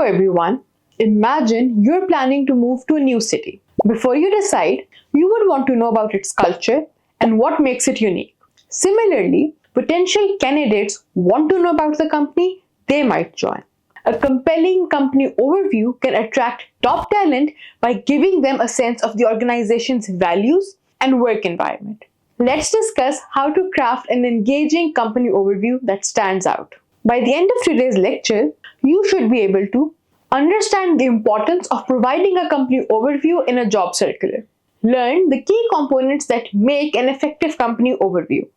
everyone. Imagine you're planning to move to a new city. Before you decide, you would want to know about its culture and what makes it unique. Similarly, potential candidates want to know about the company they might join. A compelling company overview can attract top talent by giving them a sense of the organization's values and work environment. Let's discuss how to craft an engaging company overview that stands out. By the end of today's lecture, you should be able to understand the importance of providing a company overview in a job circular. Learn the key components that make an effective company overview.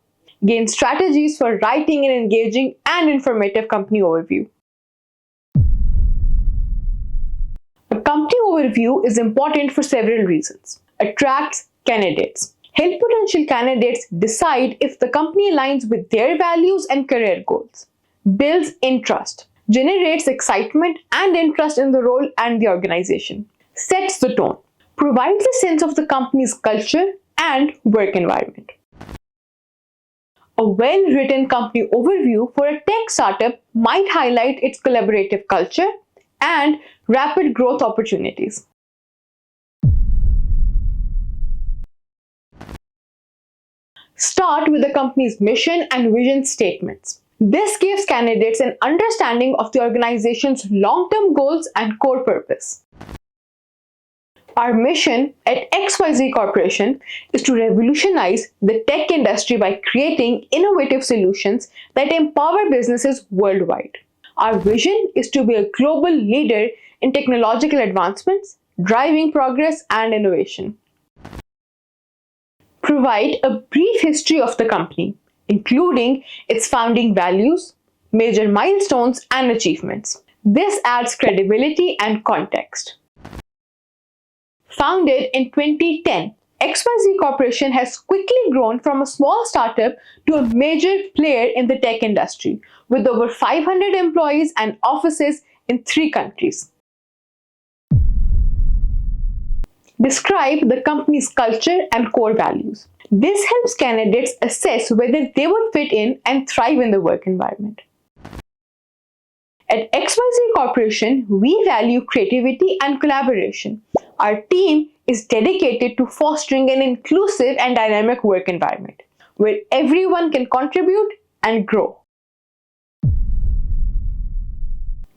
Gain strategies for writing an engaging and informative company overview. A company overview is important for several reasons. Attracts candidates. Help potential candidates decide if the company aligns with their values and career goals. Builds interest. Generates excitement and interest in the role and the organization. Sets the tone. Provides a sense of the company's culture and work environment. A well-written company overview for a tech startup might highlight its collaborative culture and rapid growth opportunities. Start with the company's mission and vision statements. This gives candidates an understanding of the organization's long-term goals and core purpose. Our mission at XYZ Corporation is to revolutionize the tech industry by creating innovative solutions that empower businesses worldwide. Our vision is to be a global leader in technological advancements, driving progress and innovation. Provide a brief history of the company, including its founding values, major milestones, and achievements. This adds credibility and context. Founded in 2010, XYZ Corporation has quickly grown from a small startup to a major player in the tech industry, with over 500 employees and offices in 3 countries. Describe the company's culture and core values. This helps candidates assess whether they would fit in and thrive in the work environment. At XYZ Corporation, we value creativity and collaboration. Our team is dedicated to fostering an inclusive and dynamic work environment where everyone can contribute and grow.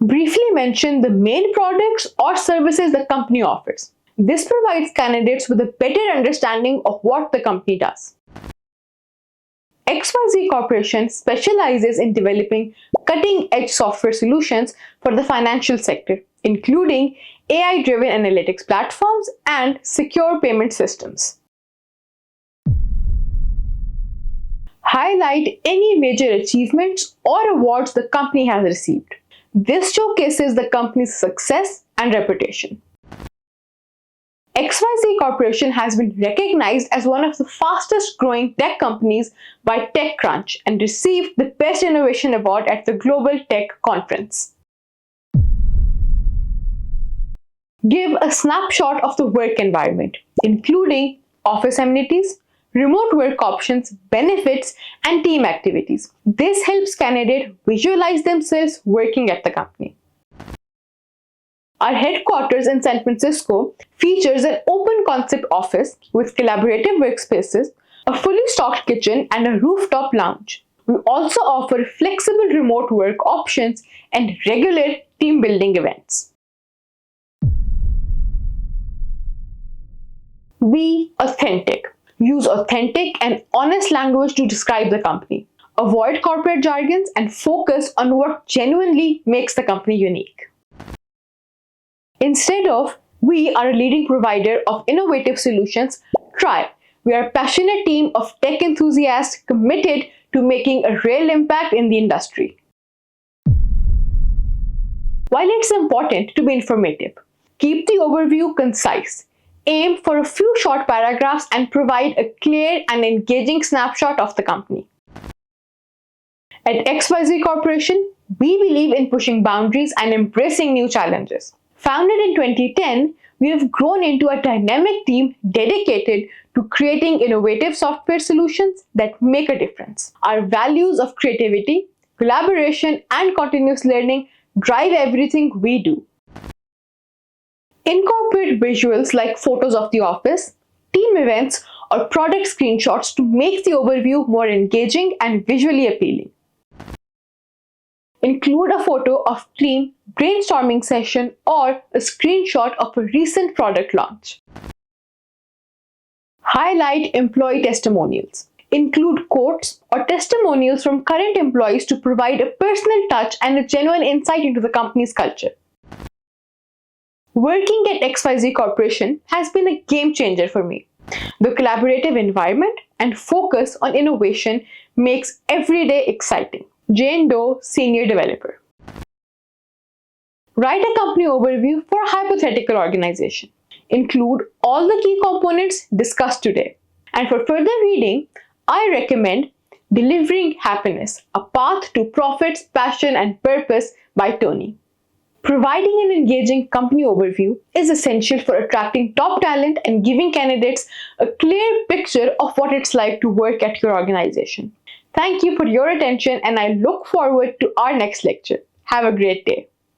Briefly mention the main products or services the company offers. This provides candidates with a better understanding of what the company does. XYZ Corporation specializes in developing cutting-edge software solutions for the financial sector, including AI-driven analytics platforms and secure payment systems. Highlight any major achievements or awards the company has received. This showcases the company's success and reputation. XYZ Corporation has been recognized as one of the fastest growing tech companies by TechCrunch and received the Best Innovation Award at the Global Tech Conference. Give a snapshot of the work environment, including office amenities, remote work options, benefits, and team activities. This helps candidates visualize themselves working at the company. Our headquarters in San Francisco features an open concept office with collaborative workspaces, a fully stocked kitchen, and a rooftop lounge. We also offer flexible remote work options and regular team building events. Be authentic. Use authentic and honest language to describe the company. Avoid corporate jargons and focus on what genuinely makes the company unique. Instead of, we are a leading provider of innovative solutions, try. We are a passionate team of tech enthusiasts committed to making a real impact in the industry. While it's important to be informative, keep the overview concise. Aim for a few short paragraphs and provide a clear and engaging snapshot of the company. At XYZ Corporation, we believe in pushing boundaries and embracing new challenges. Founded in 2010, we have grown into a dynamic team dedicated to creating innovative software solutions that make a difference. Our values of creativity, collaboration, and continuous learning drive everything we do. Incorporate visuals like photos of the office, team events, or product screenshots to make the overview more engaging and visually appealing. Include a photo of team brainstorming session or a screenshot of a recent product launch. Highlight employee testimonials. Include quotes or testimonials from current employees to provide a personal touch and a genuine insight into the company's culture. Working at XYZ Corporation has been a game changer for me. The collaborative environment and focus on innovation makes every day exciting. Jane Doe, Senior Developer. Write a company overview for a hypothetical organization. Include all the key components discussed today. And for further reading, I recommend Delivering Happiness, A Path to Profits, Passion and Purpose by Tony. Providing an engaging company overview is essential for attracting top talent and giving candidates a clear picture of what it's like to work at your organization. Thank you for your attention and I look forward to our next lecture. Have a great day.